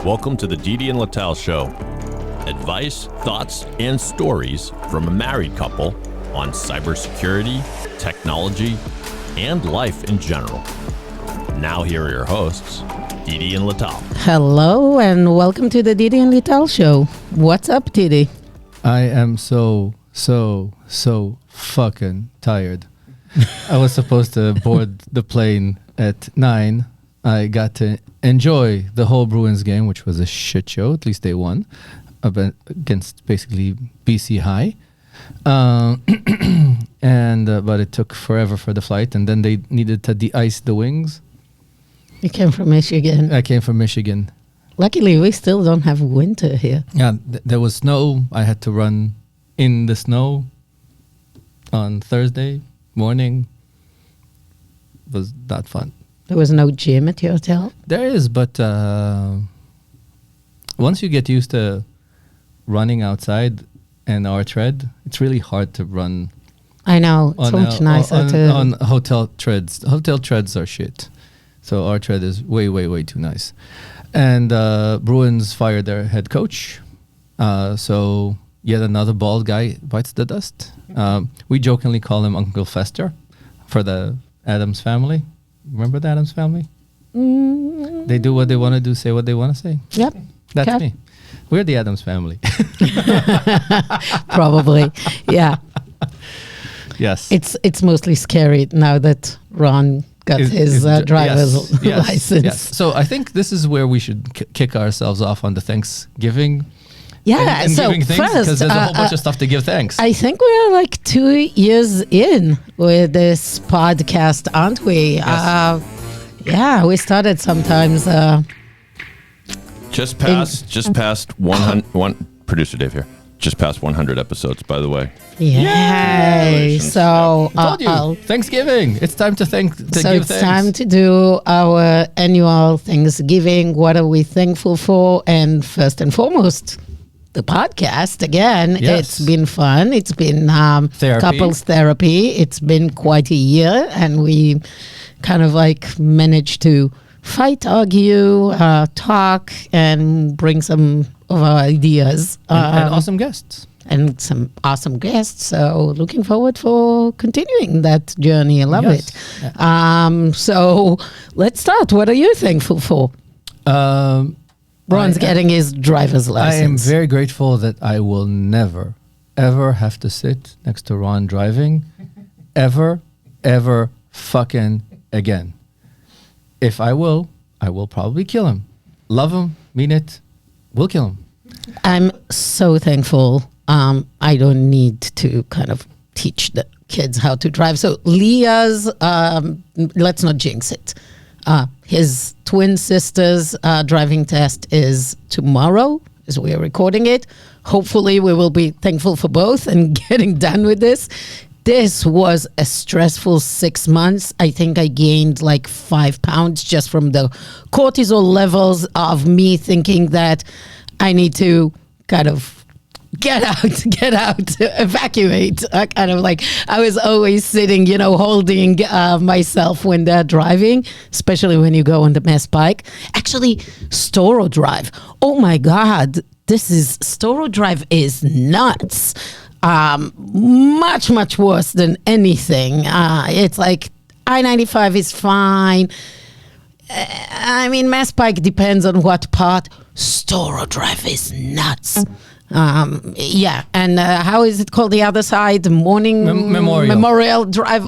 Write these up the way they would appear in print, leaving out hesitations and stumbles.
Welcome to the Didi and Lital Show. Advice, thoughts, and stories from a married couple on cybersecurity, technology, and life in general. Now here are your hosts, Didi and Lital. Hello and welcome to the Didi and Lital Show. What's up, Didi? I am so fucking tired. I was supposed to board the plane at 9. I got to enjoy the whole Bruins game, which was a shit show. At least they won against basically BC High. But it took forever for the flight, and then they needed to de-ice the wings. You came from Michigan. I came from Michigan. Luckily, we still don't have winter here. Yeah, there was snow. I had to run in the snow on Thursday morning. It was not fun. There was no gym at your hotel? There is, but once you get used to running outside and our tread, it's really hard to run. I know. It's so much nicer on hotel treads. Hotel treads are shit. So our tread is way, way, way too nice. And Bruins fired their head coach. So yet another bald guy bites the dust. We jokingly call him Uncle Fester for the Addams family. Remember the Addams family? They do what they want to do, say what they want to say. Yep. That's me. We're the Addams family. Probably, yeah. Yes. It's mostly scary now that Ron got his driver's license. Yes. So I think this is where we should kick ourselves off on the Thanksgiving. Yeah, and so giving things, first, because there's a whole bunch of stuff to give thanks. I think we're like 2 years in with this podcast, aren't we? Yes. Yeah, we started sometimes. Just past 100. Producer Dave here. Just past 100 episodes, by the way. Yay! So I told you, Thanksgiving. It's time to give thanks. It's time to do our annual Thanksgiving. What are we thankful for? And first and foremost, the podcast again. Yes. It's been fun. It's been Therapy. couples therapy. It's been quite a year, and we kind of like managed to fight, argue, talk, and bring some of our ideas and awesome guests. And some awesome guests. So looking forward for continuing that journey. I love it. Yeah. So let's start. What are you thankful for? Ron's getting his driver's license. I am very grateful that I will never, ever have to sit next to Ron driving. Ever fucking again. If I will probably kill him. Love him, mean it, we'll kill him. I'm so thankful. I don't need to kind of teach the kids how to drive. So Leah's, let's not jinx it. His twin sister's driving test is tomorrow, as we are recording it. Hopefully we will be thankful for both and getting done with this. This was a stressful 6 months. I think I gained like 5 pounds just from the cortisol levels of me thinking that I need to kind of get out, evacuate. Kind of like I was always sitting, holding myself when they're driving, especially when you go on the mass bike. Actually, Storo Drive. Oh my God, Storo Drive is nuts. Much worse than anything. It's like I-95 is fine. I mean, mass bike depends on what part. Storo Drive is nuts. Yeah, and how is it called? The other side, the morning Memorial Drive.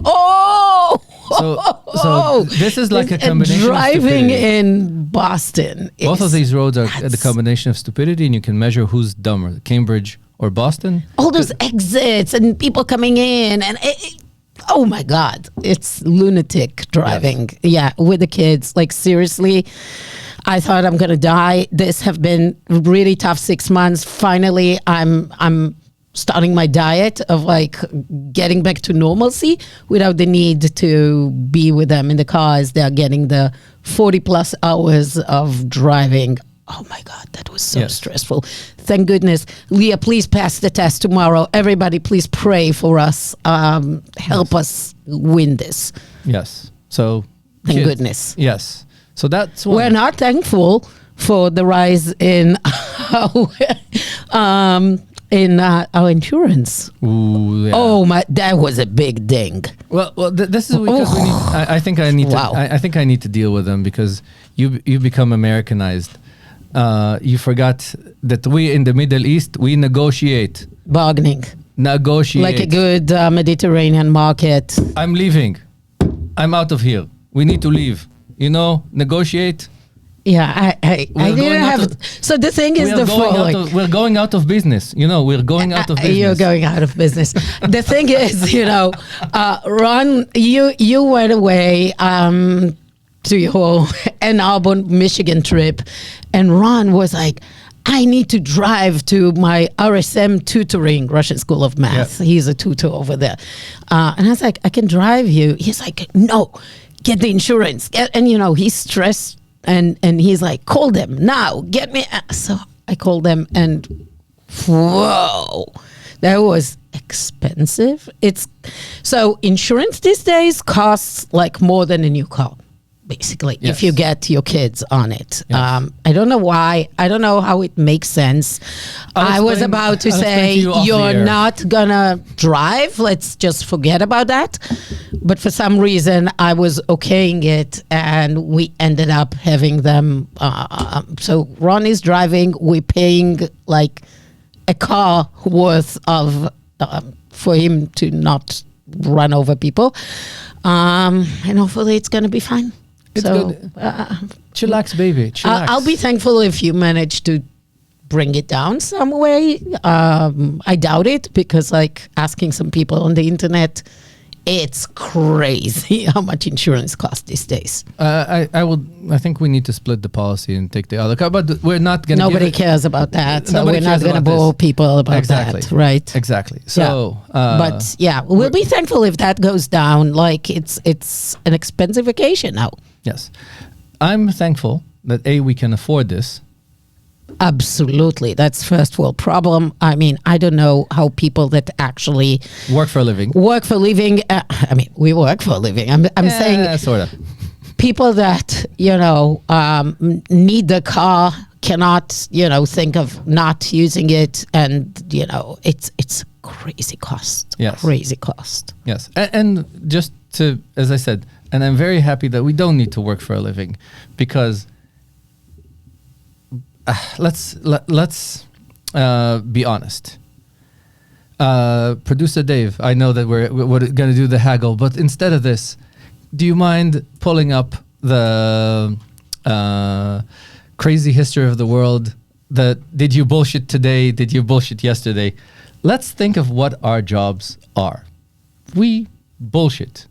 So this is like a combination driving of stupidity. In Boston. Both of these roads are the combination of stupidity, and you can measure who's dumber, Cambridge or Boston. All those exits and people coming in, and oh my God, it's lunatic driving. Yes. Yeah, with the kids. Like seriously, I thought I'm gonna die. This have been really tough 6 months. Finally, I'm starting my diet of like getting back to normalcy without the need to be with them in the car as they're getting the 40 plus hours of driving. Oh my God, that was so stressful. Thank goodness. Leah, please pass the test tomorrow. Everybody, please pray for us. Help us win this. Yes. So Thank goodness. Yes. So that's one. We're not thankful for the rise in our insurance. Ooh, yeah. Oh my, that was a big ding. Well, this is because we need, I think I need Wow. to. I think I need to deal with them because you become Americanized. You forgot that we in the Middle East we negotiate. Bargaining. Negotiate. Like a good Mediterranean market. I'm leaving. I'm out of here. We need to leave. Negotiate. Yeah, I We're going didn't out have. So the thing is the following. We're going out of business. We're going out of business. You're going out of business. The thing is, Ron, you went away to your Ann Arbor, Michigan trip, and Ron was like, I need to drive to my RSM tutoring, Russian School of Math. Yeah. He's a tutor over there. And I was like, I can drive you. He's like, no, get the insurance. And he's stressed. And he's like, call them now, get me. So I called them, and whoa, that was expensive. So insurance these days costs like more than a new car, basically, Yes. if you get your kids on it. Yes. I don't know why. I don't know how it makes sense. I was about to I'll explain say, to you off the you're air. not gonna drive. Let's just forget about that. But for some reason, I was okaying it, and we ended up having them. So Ron is driving. We're paying like a car worth of for him to not run over people, and hopefully it's gonna be fine. It's good. Chillax, baby. Chillax. I'll be thankful if you manage to bring it down some way. I doubt it, because like asking some people on the internet, it's crazy how much insurance costs these days. I think we need to split the policy and take the other car, but we're not going to. Nobody cares about that, so Nobody we're not cares going to about bore this. people about Exactly. that, right? Exactly. So, But yeah, we'll be thankful if that goes down. Like it's an expensive vacation now. yes, I'm thankful that we can afford this. Absolutely, that's first world problem. I mean, I don't know how people that actually Work for a living. work for a living. I mean, we work for a living. I'm saying sort of. people that need the car cannot think of not using it, and it's crazy cost. Yes. Crazy cost. Yes, and just to, as I said, and I'm very happy that we don't need to work for a living, because let's be honest. Producer Dave, I know that we're going to do the haggle, but instead of this, do you mind pulling up the crazy history of the world? Did you bullshit today? Did you bullshit yesterday? Let's think of what our jobs are. We bullshit.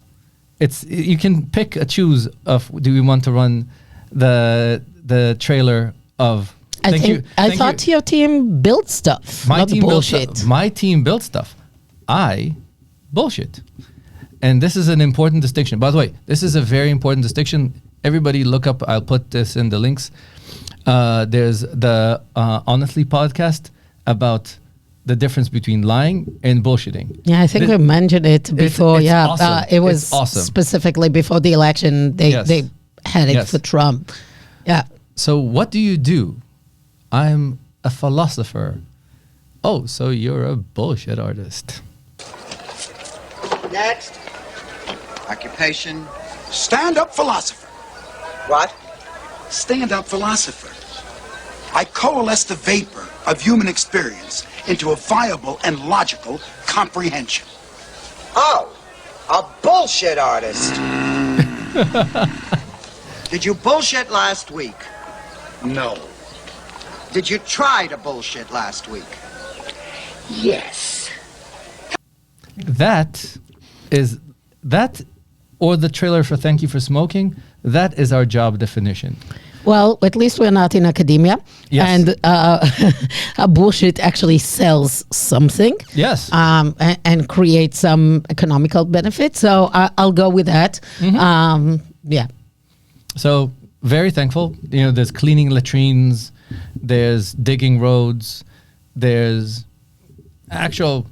You can pick a choose of, do we want to run the trailer of. I thought your team built stuff. My not team bullshit. My team built stuff. I bullshit. And this is an important distinction. By the way, this is a very important distinction. Everybody look up, I'll put this in the links. There's the Honestly podcast about the difference between lying and bullshitting. Yeah, I think we mentioned it before. it's awesome. It was It's awesome. Specifically before the election. They had it Yes. for Trump. Yeah. So what do you do? I'm a philosopher. Oh, so you're a bullshit artist. Next. Occupation. Stand-up philosopher. What? Stand-up philosopher. I coalesce the vapor of human experience into a viable and logical comprehension. Oh, a bullshit artist. Did you bullshit last week? No. Did you try to bullshit last week? Yes. That or the trailer for Thank You for Smoking, that is our job definition. Well, at least we're not in academia. Yes. And a bullshit actually sells something. Yes. And creates some economical benefit. So I'll go with that. Yeah. So very thankful. There's cleaning latrines, there's digging roads, there's actual,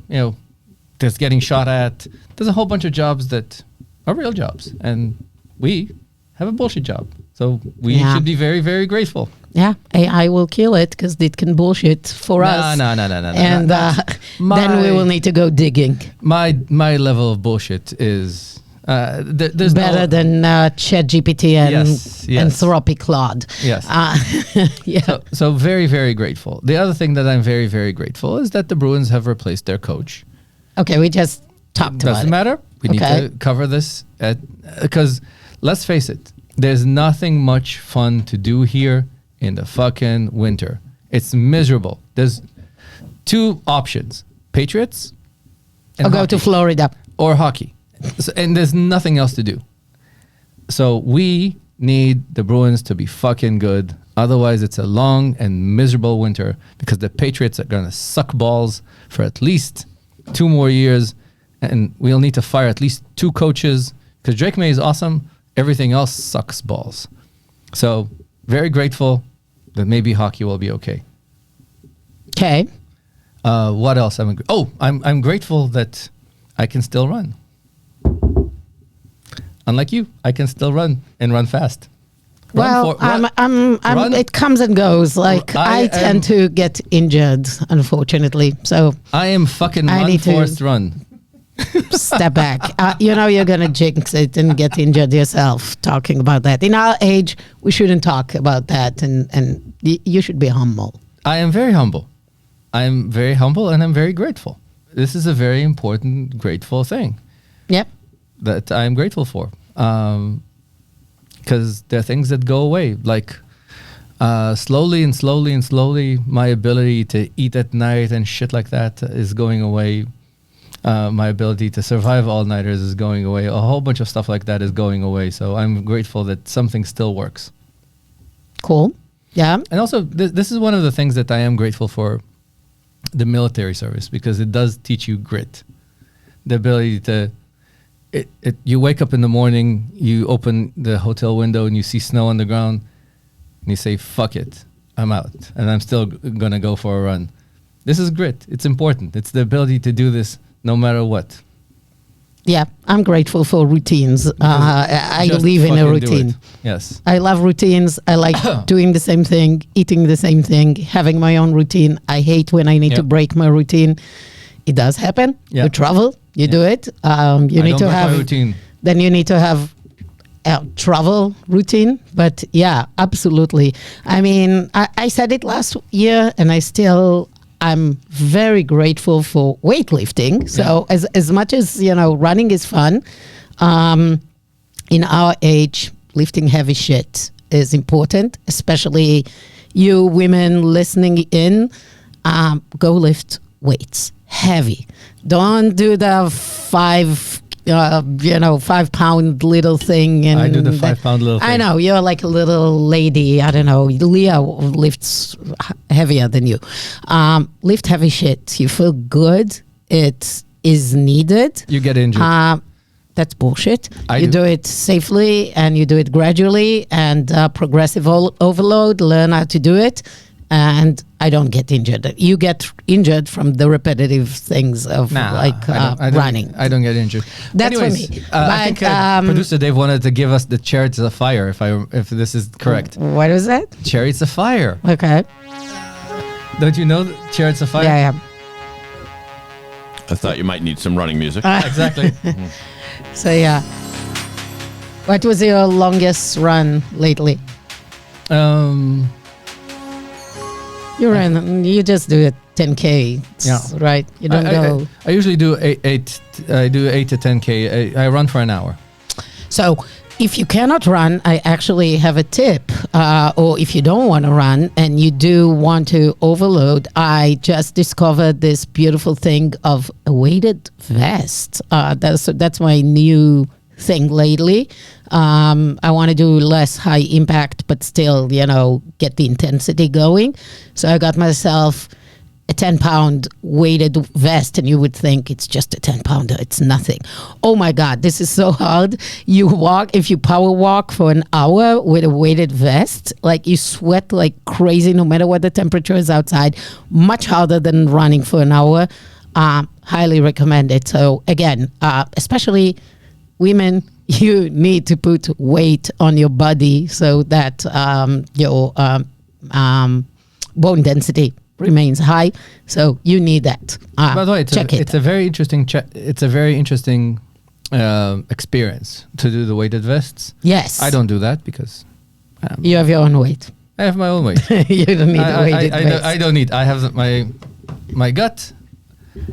there's getting shot at. There's a whole bunch of jobs that are real jobs. And we have a bullshit job. So we should be very, very grateful. Yeah, AI will kill it because it can bullshit for us. No. And then we will need to go digging. My level of bullshit is there's Better than ChatGPT and Yes. Anthropic Claude. Yes. Yeah. So very, very grateful. The other thing that I'm very, very grateful is that the Bruins have replaced their coach. Okay, we just talked about Doesn't it. matter. We need to cover this because let's face it, there's nothing much fun to do here in the fucking winter. It's miserable. There's two options: Patriots and Or go to hockey. Florida. Or hockey. And there's nothing else to do. So we need the Bruins to be fucking good. Otherwise, it's a long and miserable winter because the Patriots are going to suck balls for at least 2 more years. And we'll need to fire at least 2 coaches because Drake May is awesome. Everything else sucks balls. So very grateful that maybe hockey will be okay. Okay. What else? I'm grateful that I can still run. Unlike you, I can still run and run fast. Run. It comes and goes. Like I tend to get injured, unfortunately. So I am fucking I run, need to- Forrest, run. step back. You're gonna jinx it and get injured yourself talking about that. In our age, we shouldn't talk about that, and you should be humble. I am very humble. I'm very humble and I'm very grateful. This is a very important, grateful thing Yep. that I'm grateful for. Because there are things that go away. Like slowly, my ability to eat at night and shit like that is going away. My ability to survive all-nighters is going away. A whole bunch of stuff like that is going away. So I'm grateful that something still works. Cool. Yeah. And also, this is one of the things that I am grateful for the military service because it does teach you grit. The ability to, you wake up in the morning, you open the hotel window and you see snow on the ground and you say, fuck it, I'm out. And I'm still going to go for a run. This is grit. It's important. It's the ability to do this no matter what. Yeah. I'm grateful for routines. I Just believe in a fucking do routine. it. Yes. I love routines. I like doing the same thing, eating the same thing, having my own routine. I hate when I need to Yep. break my routine. It does happen. Yeah. You travel, you do it. You I need don't to break my have routine. Then you need to have a travel routine. But yeah, absolutely. I mean, I said it last year, and I'm very grateful for weightlifting. So as much as running is fun, in our age, lifting heavy shit is important. Especially you women listening in, go lift weights heavy. Don't do the 5-pound little thing. And I do the 5-pound little thing. I know you're like a little lady. I don't know. Leah lifts heavier than you. Lift heavy shit. You feel good. It is needed. You get injured. That's bullshit. I You do. do it safely and you do it gradually and progressive overload. Learn how to do it. And I don't get injured. You get injured from the repetitive things of I don't running. I don't get injured. That's for Anyways, me. I think But, producer Dave wanted to give us the Chariots of Fire, if this is correct. What is that? Chariots of Fire. Okay. Don't you know Chariots of Fire? Yeah. I thought you might need some running music. Exactly. So yeah. What was your longest run lately? You just do a 10K, right? You don't go. I usually do eight. I do 8 to 10K. I run for an hour. So if you cannot run, I actually have a tip. Or if you don't want to run and you do want to overload, I just discovered this beautiful thing of a weighted vest. That's my new thing lately. I want to do less high impact, but still, get the intensity going. So I got myself a 10-pound weighted vest, and you would think it's just a 10-pounder. It's nothing. Oh my God, this is so hard. If you power walk for an hour with a weighted vest, like you sweat like crazy no matter what the temperature is outside. Much harder than running for an hour. Highly recommend it. So again, especially women, you need to put weight on your body so that your bone density remains high. So you need that. By the way, It's a very interesting. It's a very interesting experience to do the weighted vests. Yes. I don't do that because You have your own weight. I have my own weight. You don't need a weighted vest. I don't need. I have my gut.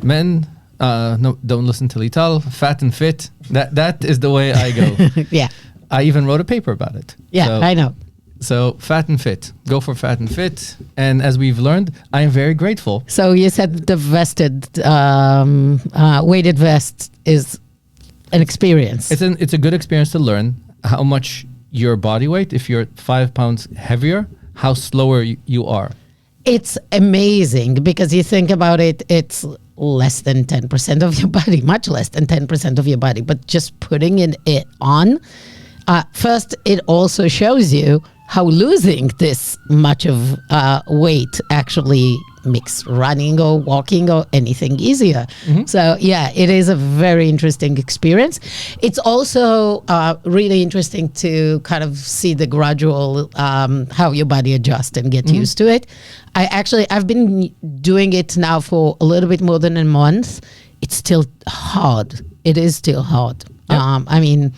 Men, no, don't listen to Lital. Fat and fit. That is the way I go. Yeah. I even wrote a paper about it. Yeah, So- I know. So fat and fit. Go for fat and fit. And as we've learned, I am very grateful. So you said the vested, weighted vest is an experience. It's a good experience to learn how much your body weight, if you're 5 pounds heavier, how slower you are. It's amazing because you think about it, it's less than 10% of your body, much less than 10% of your body, but just putting it on, first, it also shows you how losing this much of weight actually makes running or walking or anything easier. So yeah, it is a very interesting experience. It's also really interesting to kind of see the gradual how your body adjusts and get used to it. I've been doing it now for a little bit more than a month. It's still hard. It is still hard. I mean,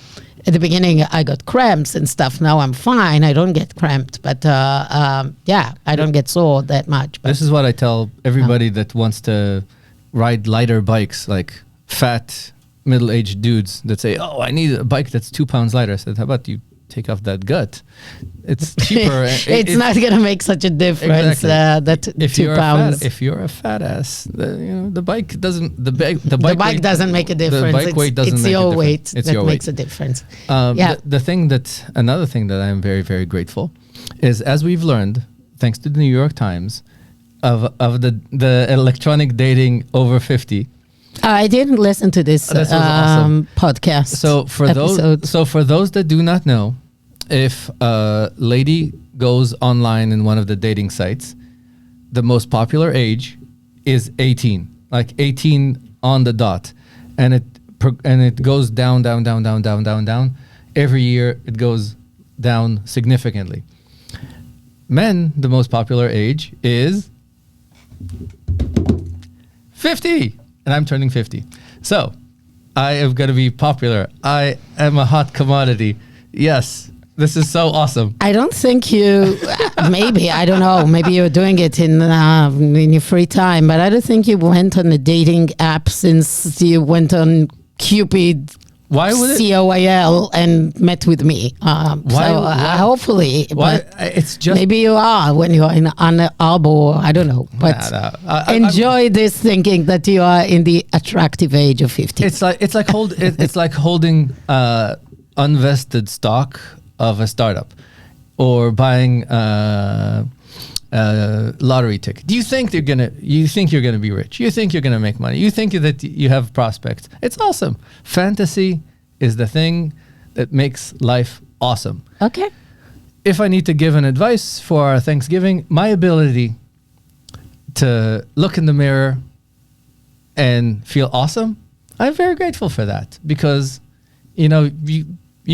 at the beginning, I got cramps and stuff. Now I'm fine. I don't get cramped, but yeah, I don't get sore that much. But This is what I tell everybody that wants to ride lighter bikes, like fat, middle-aged dudes that say, "Oh, I need a bike that's 2 pounds lighter." I said, "How about you take off that gut? It's cheaper." it's not going to make such a difference. Exactly. That if 2 you're pounds. if you're a fat ass, the bike doesn't. The bike The bike weight, doesn't make a difference. The bike weight doesn't it's make your a difference. weight It's that your makes weight. a difference. Yeah. Another thing that I am very, very grateful is, as we've learned, thanks to the New York Times, of the electronic dating over 50. I didn't listen to this This was awesome. podcast. So for those that do not know, if a lady goes online in one of the dating sites, the most popular age is 18, like 18 on the dot, and it goes down. Every year it goes down significantly. Men, the most popular age is 50, and I'm turning 50. So I am going to be popular. I am a hot commodity. Yes, this is so awesome. I don't think you, maybe, I don't know, maybe you're doing it in your free time, but I don't think you went on a dating app since you went on Cupid. Why would it? COIL and met with me. Why- Hopefully, Why? but It's just maybe you are when you're on the arbor. I don't know, but enjoy this thinking that you are in the attractive age of 50. It's like holding unvested stock of a startup, or buying lottery ticket. Do you think you're gonna be rich? You think you're gonna make money? You think that you have prospects? It's awesome. Fantasy is the thing that makes life awesome. Okay. If I need to give an advice for our Thanksgiving, my ability to look in the mirror and feel awesome, I'm very grateful for that, because you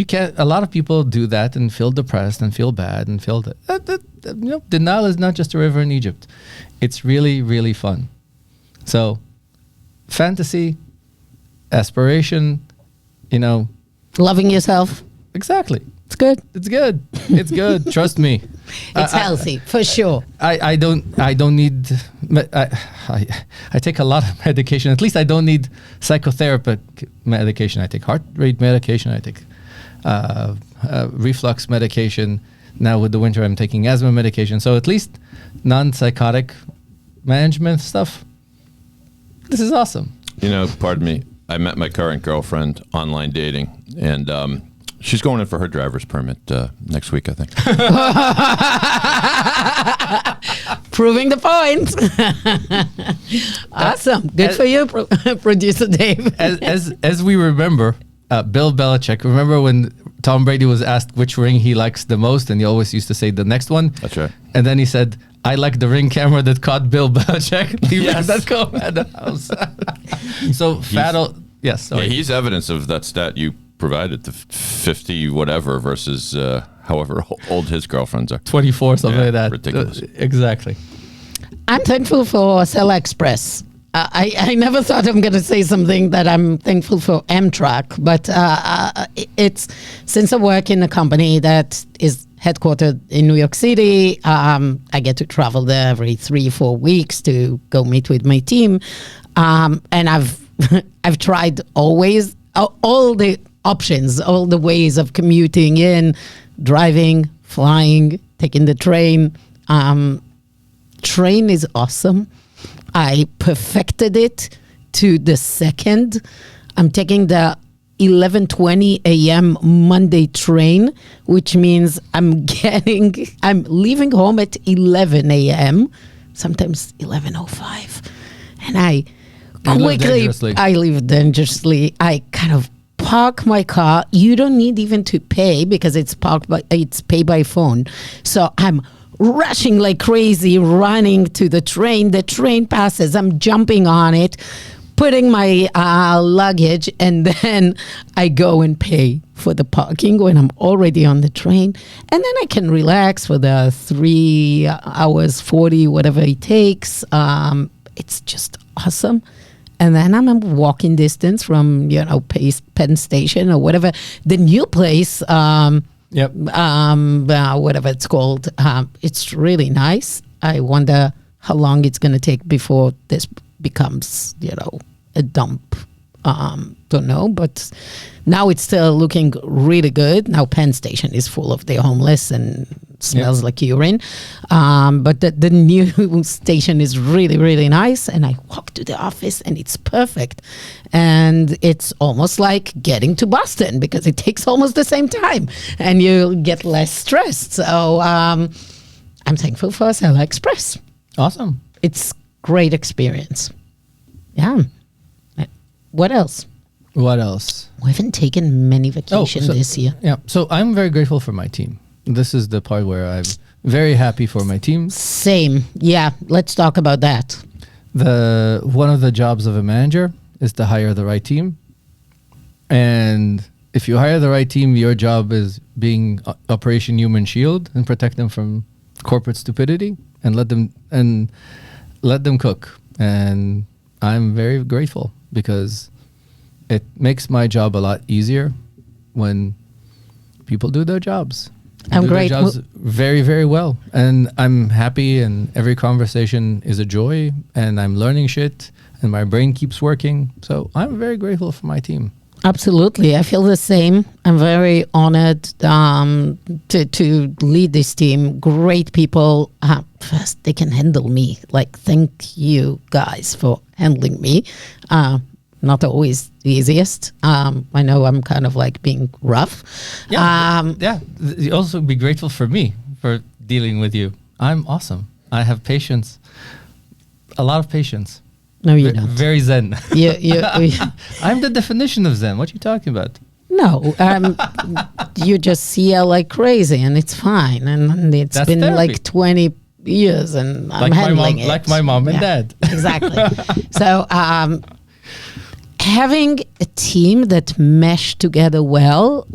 can't. A lot of people do that and feel depressed and feel bad and feel that. The Nile is not just a river in Egypt. It's really, really fun. So, fantasy, aspiration, Loving yourself. exactly. It's good. It's good. It's good. Trust me. It's healthy for sure. I don't need. I take a lot of medication. At least I don't need psychotherapy medication. I take heart rate medication. I take reflux medication. Now with the winter, I'm taking asthma medication. So at least non-psychotic management stuff. This is awesome. Pardon me. I met my current girlfriend online dating, and she's going in for her driver's permit next week, I think. Proving the point. Awesome. Good for you, producer Dave. As we remember, Bill Belichick. Remember when Tom Brady was asked which ring he likes the most, and he always used to say the next one. That's right. And then he said, "I like the ring camera that caught Bill Belichick leaving Yes. that go at the house." So yes. Yeah, Sorry. he's evidence of that stat you provided, the 50 whatever versus however old his girlfriends are. 24, something Yeah, like that. ridiculous. Exactly. I'm thankful for Cell Express. I never thought I'm going to say something that I'm thankful for Amtrak, but it's since I work in a company that is headquartered in New York City, I get to travel there every 3-4 weeks to go meet with my team, and I've I've tried always all the options, all the ways of commuting in, driving, flying, taking the train. Train is awesome. I perfected it to the second. I'm taking the 11:20 a.m. Monday train, which means I'm leaving home at 11 a.m., sometimes 11:05. And I live dangerously. I kind of park my car. You don't need even to pay because it's pay by phone. So I'm rushing like crazy, running to the train. The train passes. I'm jumping on it, putting my luggage, and then I go and pay for the parking when I'm already on the train. And then I can relax for the 3 hours, 40, whatever it takes. It's just awesome. And then I'm a walking distance from, Penn Station or whatever. The new place, whatever it's called. It's really nice. I wonder how long it's going to take before this becomes, a dump. Don't know, but now it's still looking really good. Now Penn Station is full of the homeless and smells like urine. But the new station is really, really nice. And I walk to the office and it's perfect. And it's almost like getting to Boston because it takes almost the same time and you get less stressed. So I'm thankful for Cell Express. Awesome. It's great experience. Yeah. What else? What else? We haven't taken many vacations this year. Yeah. So I'm very grateful for my team. This is the part where I'm very happy for my team. Same. Yeah. Let's talk about that. One of the jobs of a manager is to hire the right team. And if you hire the right team, your job is being Operation Human Shield and protect them from corporate stupidity and let them cook. And I'm very grateful because it makes my job a lot easier when people do their jobs. I'm great. Their jobs very, very well. And I'm happy and every conversation is a joy and I'm learning shit and my brain keeps working. So I'm very grateful for my team. Absolutely. I feel the same. I'm very honored to lead this team. Great people. First, they can handle me. Thank you guys for handling me. Not always the easiest. I know I'm kind of being rough. Yeah. You also be grateful for me for dealing with you. I'm awesome. I have patience. A lot of patience. No, you don't. Very zen. I'm the definition of zen. What are you talking about? No, you just see her like crazy, and it's fine. And it's That's been therapy. 20 years, and I'm handling it. Like my mom and dad. Exactly. So having a team that mesh together well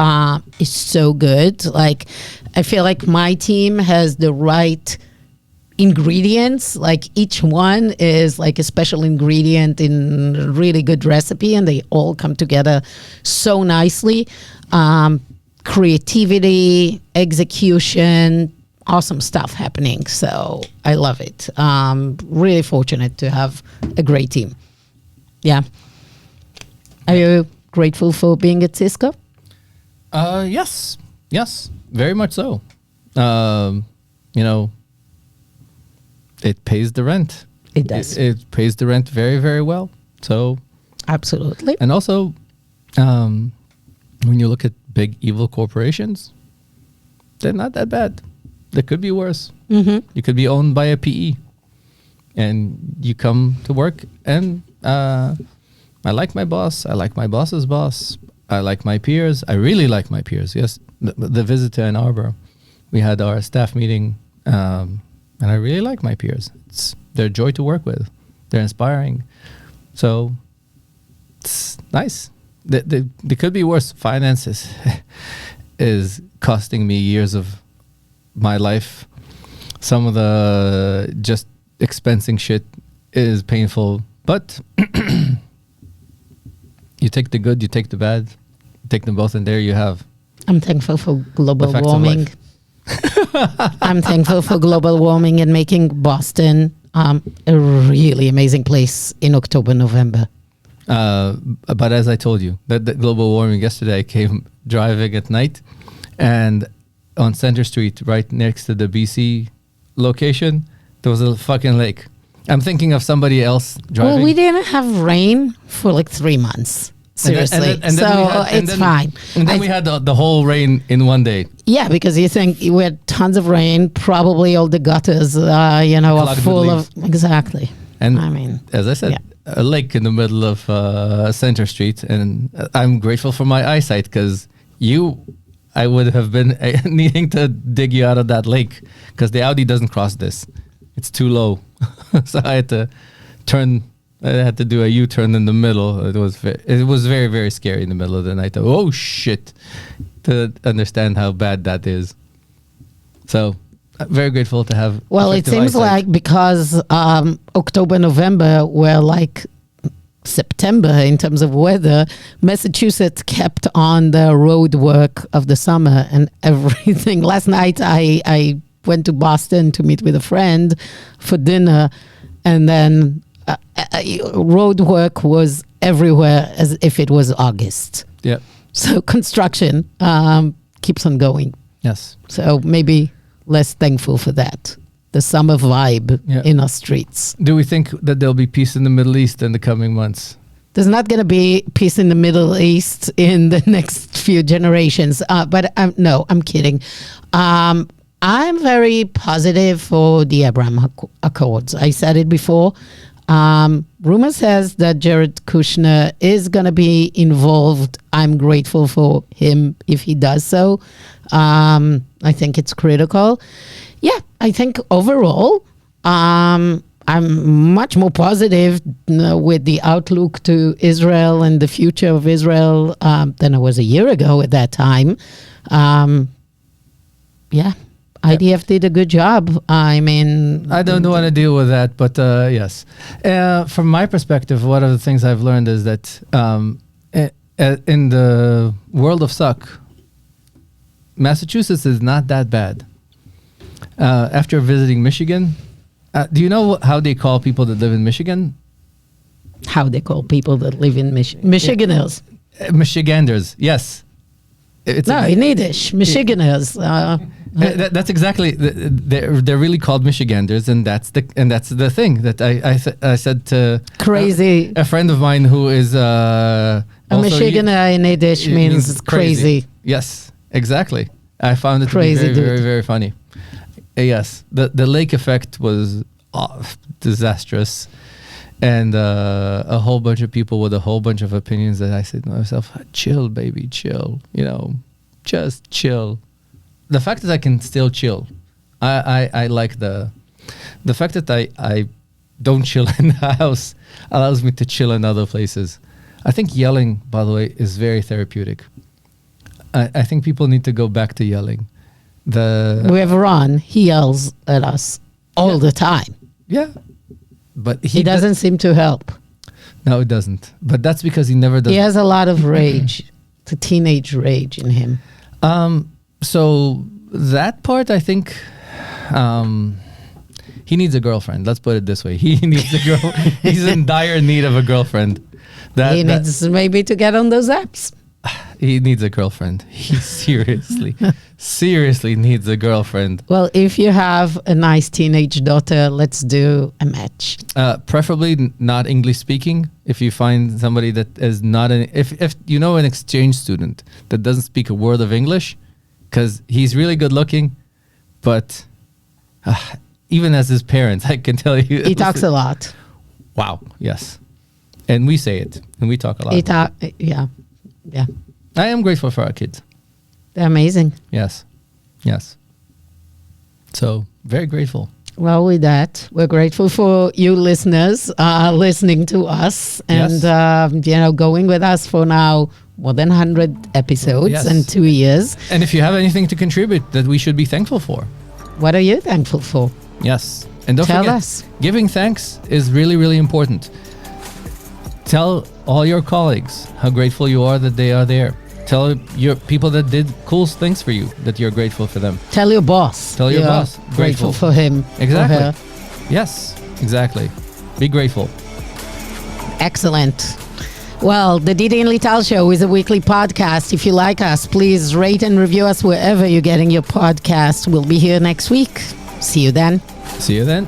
is so good. I feel like my team has the right ingredients. Each one is a special ingredient in a really good recipe, and they all come together so nicely. Creativity, execution, awesome stuff happening. So I love it. Really fortunate to have a great team. Yeah. Are you grateful for being at Cisco? Yes, very much so. It pays the rent. It does. It pays the rent very, very well. So, Absolutely. and also, when you look at big evil corporations, they're not that bad. They could be worse. Mm-hmm. You could be owned by a PE, and you come to work, and I like my boss. I like my boss's boss. I like my peers. I really like my peers. Yes, the visit to Ann Arbor, we had our staff meeting. And I really like my peers. They're a joy to work with. They're inspiring. So it's nice. They could be worse. Finances. is costing me years of my life. Some of the just expensing shit is painful, but you take the good, you take the bad, you take them both, and there you have. I'm thankful for global The facts of warming. life. I'm thankful for global warming and making Boston a really amazing place in October, November. But as I told you, that the global warming yesterday, I came driving at night, and on Center Street, right next to the BC location, there was a fucking lake. I'm thinking of somebody else driving. Well, we didn't have rain for like 3 months. Seriously. It's fine. And then we had the whole rain in one day. Yeah, because you think we had tons of rain, probably all the gutters, are Clogged with full of... leaves. Exactly. And I mean, as I said, yeah. a lake in the middle of Center Street. And I'm grateful for my eyesight because I would have been needing to dig you out of that lake because the Audi doesn't cross this. It's too low. So I had to do a U-turn in the middle. It was very, very scary in the middle of the night. Oh, shit. To understand how bad that is. So I'm very grateful to have... Well, it seems eyesight. like because October, November were like September in terms of weather, Massachusetts kept on the road work of the summer and everything. Last night, I went to Boston to meet with a friend for dinner, and then road work was everywhere as if it was August. Yeah. So construction keeps on going. Yes. So maybe less thankful for that. The summer vibe in our streets. Do we think that there'll be peace in the Middle East in the coming months? There's not going to be peace in the Middle East in the next few generations. But no, I'm kidding. I'm very positive for the Abraham Accords. I said it before. Rumor says that Jared Kushner is going to be involved. I'm grateful for him if he does so. I think it's critical. Yeah, I think overall, I'm much more positive with the outlook to Israel and the future of Israel than I was a year ago at that time. Yeah. IDF did a good job. I mean... I don't want to deal with that, but yes. From my perspective, one of the things I've learned is that in the world of suck, Massachusetts is not that bad. After visiting Michigan, do you know how they call people that live in Michigan? How they call people that live in Michigan? Michiganders. Michiganders, yes. In Yiddish, Michiganders. That's exactly. They're really called Michiganders, and that's the thing that I said to crazy a friend of mine who is a Michigander in Yiddish means crazy. Yes, exactly. I found it crazy to be very, very, very funny. Yes, the lake effect was disastrous, and a whole bunch of people with a whole bunch of opinions that I said to myself, chill, baby, chill. Just chill. The fact that I can still chill, I like the fact that I don't chill in the house allows me to chill in other places. I think yelling, by the way, is very therapeutic. I think people need to go back to yelling. We have Ron. He yells at us all the time. Yeah, but he doesn't seem to help. No, it doesn't. But that's because he never does. He has a lot of rage, the teenage rage in him. So that part, I think, he needs a girlfriend. Let's put it this way: he needs a girl. He's in dire need of a girlfriend. He needs maybe to get on those apps. He needs a girlfriend. He seriously needs a girlfriend. Well, if you have a nice teenage daughter, let's do a match. Preferably not English speaking. If you find somebody that is not if you know an exchange student that doesn't speak a word of English, because he's really good looking, but even as his parents, I can tell you, he talks a lot. Wow. Yes, and we say it, and we talk a lot. Yeah. I am grateful for our kids. They're amazing. Yes. So very grateful. Well, with that, we're grateful for you listeners listening to us and going with us for now more than 100 episodes Yes. and 2 years. And if you have anything to contribute that we should be thankful for, What are you thankful for? yes. And don't Tell forget, us. giving thanks is really, really important. Tell all your colleagues how grateful you are that they are there. Tell your people that did cool things for you that you're grateful for them. Tell your boss. Tell your you're boss. Grateful Grateful. for him. Exactly. For her. Yes, exactly. Be grateful. Excellent. Well, the Didi and Lital Show is a weekly podcast. If you like us, please rate and review us wherever you're getting your podcast. We'll be here next week. See you then. See you then.